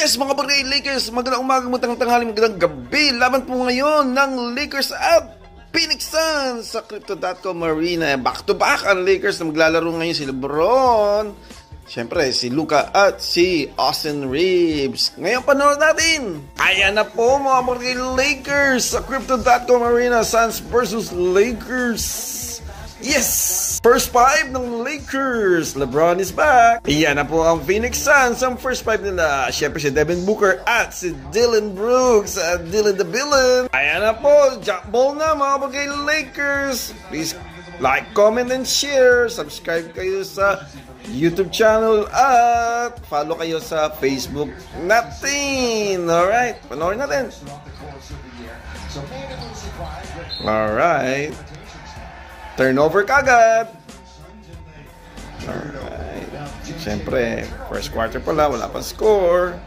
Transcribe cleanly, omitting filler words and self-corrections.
Yes, mga bagay Lakers, magandang umaga, magandang tanghali, magandang gabi. Laban po ngayon ng Lakers at Phoenix Suns sa Crypto.com Arena. Back to back ang Lakers na maglalaro ngayon si LeBron, siyempre si Luka at si Austin Reeves. Ngayon panood natin. Ayan na po mga bagay Lakers sa Crypto.com Arena, Suns versus Lakers. Yes! First five ng Lakers. LeBron is back. Iyan na po ang Phoenix Suns. Ang first five nila, syempre si Devin Booker at si Dillon Brooks at Dylan the Villain. Ayan na po. Jump ball na mga bagay Lakers. Please like, comment, and share. Subscribe kayo sa YouTube channel at follow kayo sa Facebook natin. Alright, panoorin natin. Alright. Turnover kagad. Alright. Siyempre, first quarter pala, wala pang score.